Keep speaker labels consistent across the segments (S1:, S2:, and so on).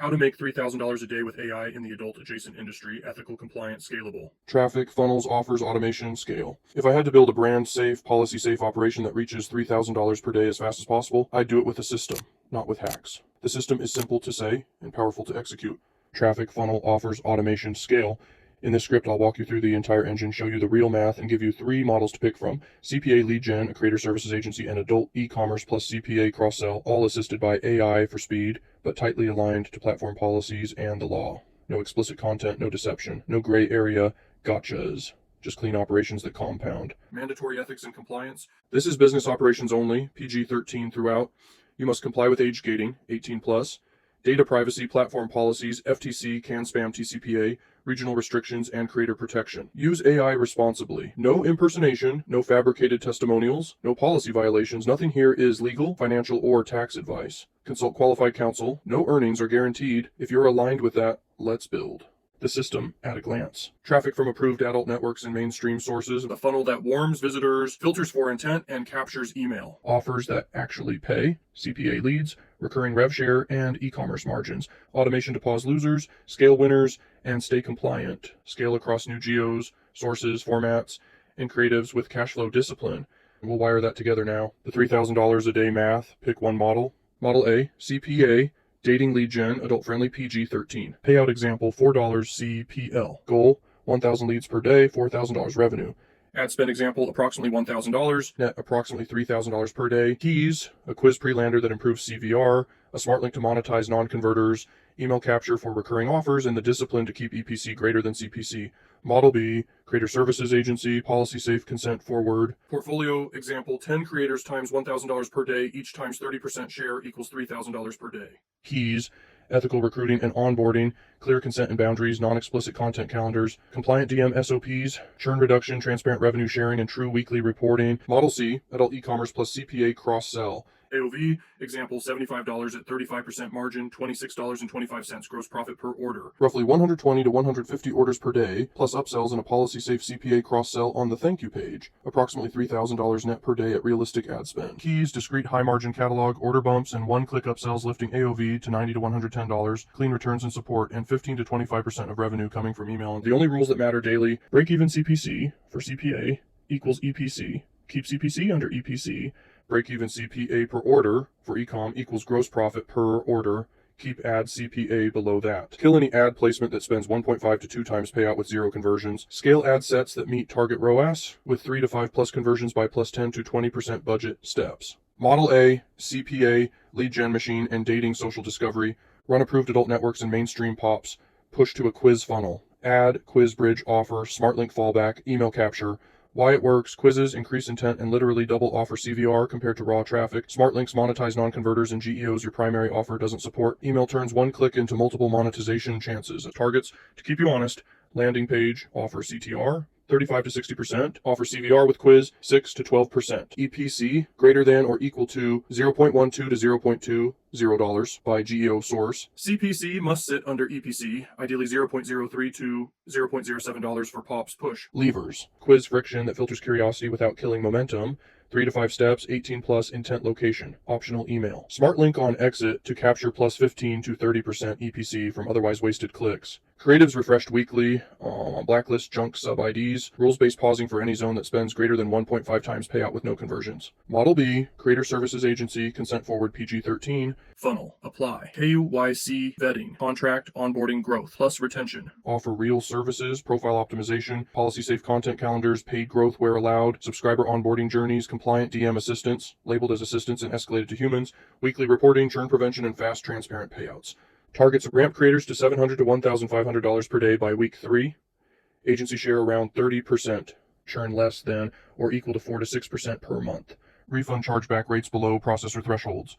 S1: How to make $3,000 a day with AI in the adult adjacent industry, ethical, compliant, scalable.
S2: Traffic, funnels, offers, automation, scale. If I had to build a brand safe, policy safe operation that reaches $3,000 per day as fast as possible, I'd do it with a system, not with hacks. The system is simple to say and powerful to execute. Traffic, funnel, offers, automation, scale. In this script, I'll walk you through the entire engine, show you the real math, and give you 3 models to pick from. CPA lead gen, a creator services agency, and adult e-commerce plus CPA cross-sell, all assisted by AI for speed, but tightly aligned to platform policies and the law. No explicit content, no deception, no gray area, gotchas. Just clean operations that compound.
S1: Mandatory ethics and compliance.
S2: This is business operations only, PG-13 throughout. You must comply with age gating, 18 plus. Data privacy, platform policies, FTC, CAN spam TCPA, regional restrictions, and creator protection. Use AI responsibly. No impersonation, no fabricated testimonials, no policy violations. Nothing here is legal, financial, or tax advice. Consult qualified counsel. No earnings are guaranteed. If you're aligned with that, let's build. The system at a glance. Traffic from approved adult networks and mainstream sources.
S1: The funnel that warms visitors, filters for intent, and captures email.
S2: Offers that actually pay. CPA leads, recurring rev share, and e-commerce margins. Automation to pause losers, scale winners, and stay compliant. Scale across new geos, sources, formats, and creatives with cash flow discipline. We'll wire that together now. The $3,000 a day math. Pick one model. Model A, CPA. Dating lead gen, adult-friendly, PG-13. Payout example, $4 CPL. Goal, 1,000 leads per day, $4,000 revenue.
S1: Ad spend example, approximately $1,000.
S2: Net, approximately $3,000 per day. Keys, a quiz pre-lander that improves CVR, a smart link to monetize non-converters, email capture for recurring offers, and the discipline to keep EPC greater than CPC. Model B, creator services agency, policy safe, consent forward.
S1: Portfolio example, 10 creators times $1,000 per day, each times 30% share equals $3,000 per day.
S2: Keys, ethical recruiting and onboarding, clear consent and boundaries, non-explicit content calendars, compliant DM SOPs, churn reduction, transparent revenue sharing, and true weekly reporting. Model C, adult e-commerce plus CPA cross-sell.
S1: AOV, example, $75 at 35% margin, $26.25 gross profit per order.
S2: Roughly 120 to 150 orders per day, plus upsells and a policy-safe CPA cross-sell on the thank you page. Approximately $3,000 net per day at realistic ad spend. Keys, discrete high-margin catalog, order bumps, and one-click upsells lifting AOV to $90 to $110, clean returns and support, and 15 to 25% of revenue coming from email. The only rules that matter daily, break-even CPC for CPA equals EPC. Keep CPC under EPC. Break-even CPA per order for e-com equals gross profit per order. Keep ad CPA below that. Kill any ad placement that spends 1.5 to 2 times payout with 0 conversions. Scale ad sets that meet target ROAS with 3 to 5 plus conversions by plus 10 to 20% budget steps. Model A, CPA, lead gen machine, and dating social discovery. Run approved adult networks and mainstream pops. Push to a quiz funnel. Ad, quiz bridge, offer, smart link fallback, email capture. Why it works, quizzes, increase intent, and literally double offer CVR compared to raw traffic. Smart links monetize non-converters and GEOs your primary offer doesn't support. Email turns one click into multiple monetization chances. Targets, to keep you honest, landing page, offer CTR, 35 to 60%. Offer CVR with quiz, 6 to 12%. EPC, greater than or equal to 0.12 to 0.20 dollars by GEO source.
S1: CPC must sit under EPC, ideally 0.03 to $0.07 for pops push.
S2: Levers, quiz friction that filters curiosity without killing momentum. 3 to 5 steps, 18 plus intent location, optional email. Smart link on exit to capture plus 15 to 30% EPC from otherwise wasted clicks. Creatives refreshed weekly, blacklist junk sub IDs, rules-based pausing for any zone that spends greater than 1.5 times payout with no conversions. Model B, creator services agency, consent forward PG-13.
S1: Funnel, apply, KYC vetting, contract, onboarding, growth, plus retention.
S2: Offer real services, profile optimization, policy-safe content calendars, paid growth where allowed, subscriber onboarding journeys, compliant DM assistance, labeled as assistants and escalated to humans, weekly reporting, churn prevention, and fast, transparent payouts. Targets ramp creators to $700 to $1,500 per day by week 3. Agency share around 30%. Churn less than or equal to 4 to 6% per month. Refund chargeback rates below processor thresholds.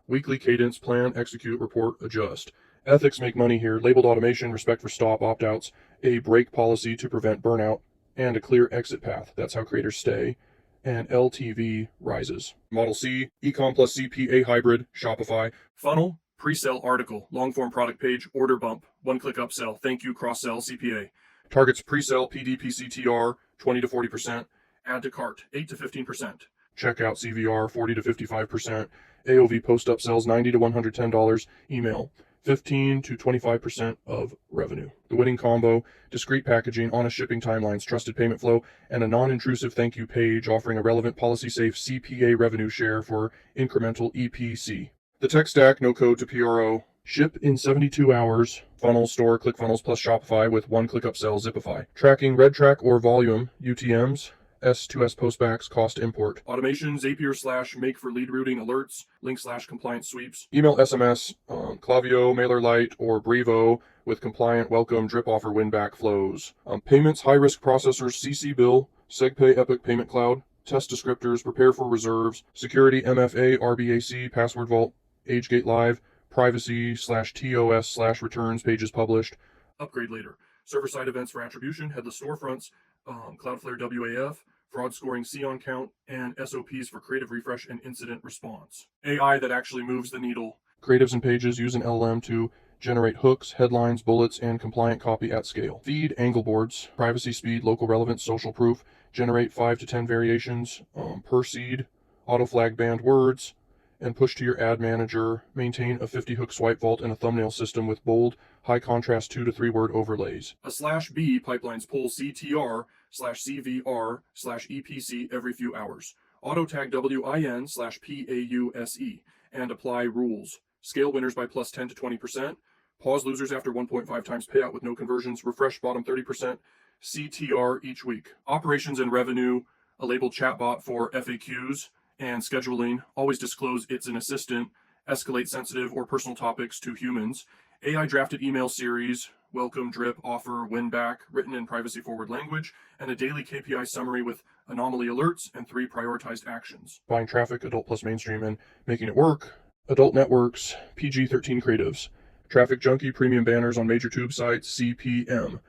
S2: Weekly cadence, plan, execute, report, adjust. Ethics make money here. Labeled automation, respect for stop, opt-outs, a break policy to prevent burnout, and a clear exit path. That's how creators stay. And LTV rises. Model C, Ecom plus CPA hybrid, Shopify.
S1: Funnel, pre-sale article, long-form product page, order bump, one-click upsell, thank you, cross-sell, CPA.
S2: Targets pre-sale PDPCTR, 20 to 40%.
S1: Add to cart, 8 to 15%.
S2: Checkout CVR, 40 to 55%. AOV post upsells, $90 to $110. Email, 15 to 25% of revenue. The winning combo: discreet packaging, honest shipping timelines, trusted payment flow, and a non-intrusive thank you page offering a relevant policy-safe CPA revenue share for incremental EPC. The tech stack: no code to PRO. Ship in 72 hours. Funnel, store, ClickFunnels plus Shopify with one-click upsell, Zipify. Tracking, red track or volume, UTMs, S2S postbacks, cost import.
S1: Automation, Zapier / make for lead routing alerts, link / compliance sweeps.
S2: Email, SMS, Klaviyo, MailerLite, or Brevo with compliant welcome, drip offer, win back flows. Payments, high-risk processors, CC Bill, SegPay, Epic Payment Cloud. Test descriptors, prepare for reserves. Security, MFA, RBAC, Password Vault, AgeGate Live. Privacy /TOS /returns pages published.
S1: Upgrade later. Server-side events for attribution, headless storefronts, Cloudflare WAF, fraud scoring CON count, and SOPs for creative refresh and incident response. AI that actually moves the needle.
S2: Creatives and pages use an LLM to generate hooks, headlines, bullets, and compliant copy at scale. Feed, angle boards, privacy, speed, local relevance, social proof. Generate 5 to 10 variations per seed. Auto flag banned words. And push to your ad manager. Maintain a 50-hook swipe vault and a thumbnail system with bold, high-contrast 2 to 3 word overlays.
S1: A /B pipelines pull CTR /CVR /EPC every few hours. Auto tag WIN /PAUSE and apply rules. Scale winners by plus 10 to 20%. Pause losers after 1.5 times payout with no conversions. Refresh bottom 30%. CTR each week. Operations and revenue. A labeled chatbot for FAQs and scheduling. Always disclose it's an assistant. Escalate sensitive or personal topics to humans. AI drafted email series. Welcome, drip, offer, win back, written in privacy forward language, and a daily KPI summary with anomaly alerts and 3 prioritized actions.
S2: Buying traffic, adult plus mainstream, and making it work. Adult networks, PG-13 creatives. Traffic junkie, premium banners on major tube sites, CPM.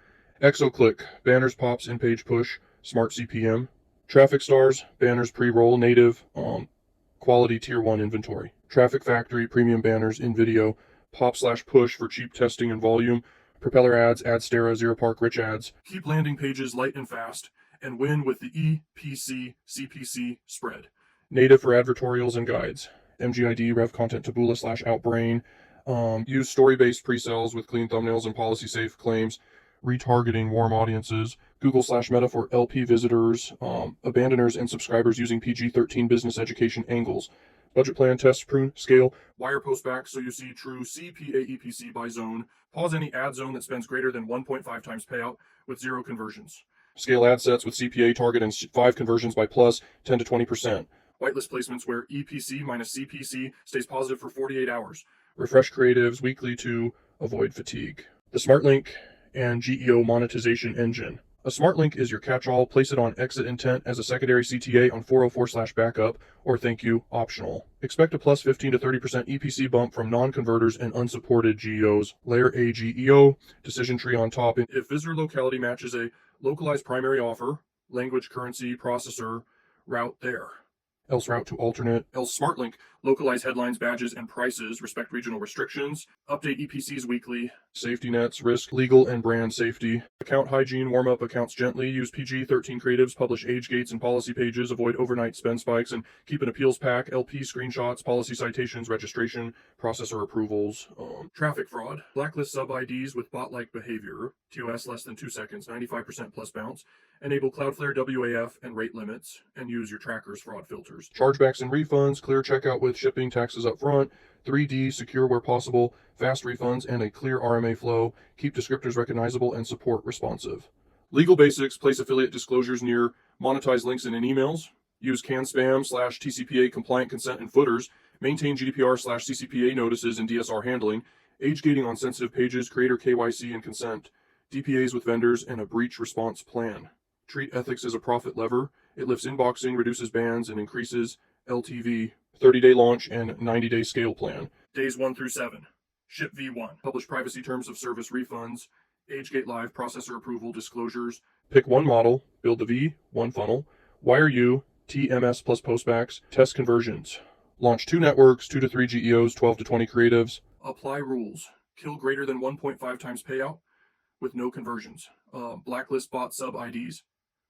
S2: ExoClick, banners, pops, in-page push, smart CPM. Traffic stars, banners, pre-roll, native, quality tier 1 inventory. Traffic factory, premium banners in video, pop / push for cheap testing and volume. Propeller ads, Adstera, Zero Park, rich ads. Keep landing pages light and fast, and win with the EPC CPC spread. Native for advertorials and guides. MGID, Rev Content, Taboola / Outbrain. Use story-based pre-sales with clean thumbnails and policy-safe claims. Retargeting warm audiences. Google / Meta for LP visitors, abandoners, and subscribers using PG-13 business education angles. Budget plan, test, prune, scale. Wire postback so you see true CPA EPC by zone. Pause any ad zone that spends greater than 1.5 times payout with 0 conversions. Scale ad sets with CPA target and 5 conversions by plus 10 to 20%. Whitelist placements where EPC minus CPC stays positive for 48 hours. Refresh creatives weekly to avoid fatigue. The SmartLink and GEO monetization engine. A smart link is your catch-all. Place it on exit intent as a secondary CTA on 404/backup or thank you optional. Expect a plus 15 to 30% EPC bump from non-converters and unsupported GEOs. Layer a GEO, decision tree on top. If visitor locality matches a localized primary offer, language, currency, processor, route there. Else route to alternate. Else SmartLink, localize headlines, badges, and prices, respect regional restrictions, update EPCs weekly, safety nets, risk, legal, and brand safety, account hygiene, warm up accounts gently, use PG-13 creatives, publish age gates and policy pages, avoid overnight spend spikes, and keep an appeals pack, LP screenshots, policy citations, registration, processor approvals, traffic fraud, blacklist sub-IDs with bot-like behavior, TOS less than 2 seconds, 95% plus bounce, enable Cloudflare WAF and rate limits, and use your tracker's fraud filters. Chargebacks and refunds, clear checkout with shipping taxes up front, 3D, secure where possible, fast refunds, and a clear RMA flow. Keep descriptors recognizable and support responsive. Legal basics, place affiliate disclosures near monetized links and in emails. Use CAN-SPAM / TCPA compliant consent in footers. Maintain GDPR / CCPA notices and DSR handling. Age gating on sensitive pages, creator KYC and consent. DPAs with vendors, and a breach response plan. Treat ethics as a profit lever. It lifts inboxing, reduces bans, and increases LTV. 30-day launch and 90-day scale plan. Days 1 through 7. Ship V1. Publish privacy terms of service refunds. AgeGate Live processor approval disclosures. Pick one model. Build the V, one funnel. Wire U, TMS plus postbacks. Test conversions. Launch 2 networks, 2 to 3 GEOs, 12 to 20 creatives. Apply rules. Kill greater than 1.5 times payout with no conversions. Blacklist bot sub-IDs.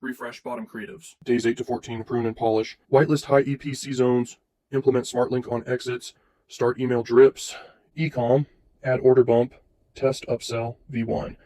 S2: Refresh bottom creatives. Days 8 to 14, prune and polish. Whitelist high EPC zones. Implement SmartLink on exits. Start email drips. Ecom. Add order bump, test upsell, V1.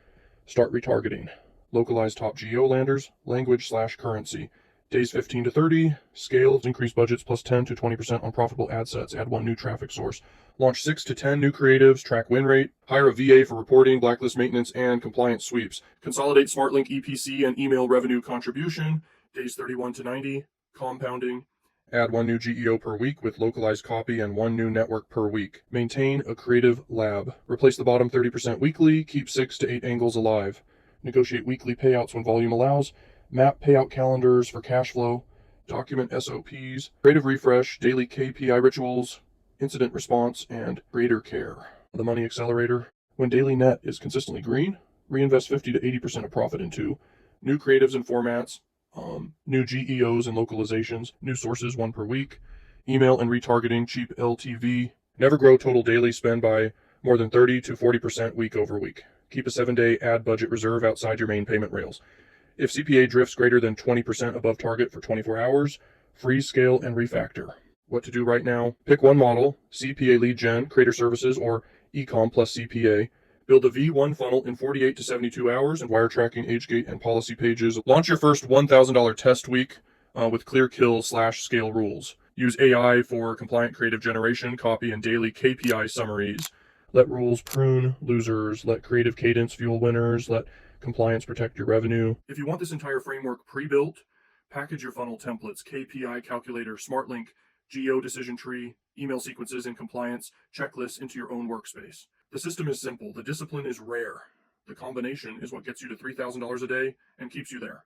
S2: Start retargeting. Localize top geo-landers, language/currency. Days 15 to 30. Scale, increase budgets plus 10 to 20% on profitable ad sets. Add one new traffic source. Launch 6 to 10 new creatives. Track win rate. Hire a VA for reporting, blacklist maintenance, and compliance sweeps. Consolidate SmartLink EPC and email revenue contribution. Days 31 to 90. Compounding. Add one new GEO per week with localized copy and one new network per week. Maintain a creative lab. Replace the bottom 30% weekly. Keep 6 to 8 angles alive. Negotiate weekly payouts when volume allows. Map payout calendars for cash flow. Document SOPs. Creative refresh. Daily KPI rituals. Incident response. And creator care. The money accelerator. When daily net is consistently green, reinvest 50 to 80% of profit into new creatives and formats, new GEOs and localizations, new sources, one per week, email and retargeting, cheap LTV. Never grow total daily spend by more than 30 to 40% week over week. Keep a 7-day ad budget reserve outside your main payment rails. If CPA drifts greater than 20% above target for 24 hours, freeze, scale, and refactor. What to do right now? Pick one model, CPA lead gen, creator services, or ecom plus CPA. Build a V1 funnel in 48 to 72 hours and wire tracking, age gate, and policy pages. Launch your first $1,000 test week with clear kill/scale rules. Use AI for compliant creative generation, copy, and daily KPI summaries. Let rules prune losers. Let creative cadence fuel winners. Let compliance protect your revenue. If you want this entire framework pre-built, package your funnel templates, KPI calculator, SmartLink, Geo decision tree, email sequences and compliance, checklists into your own workspace. The system is simple. The discipline is rare. The combination is what gets you to $3,000 a day and keeps you there.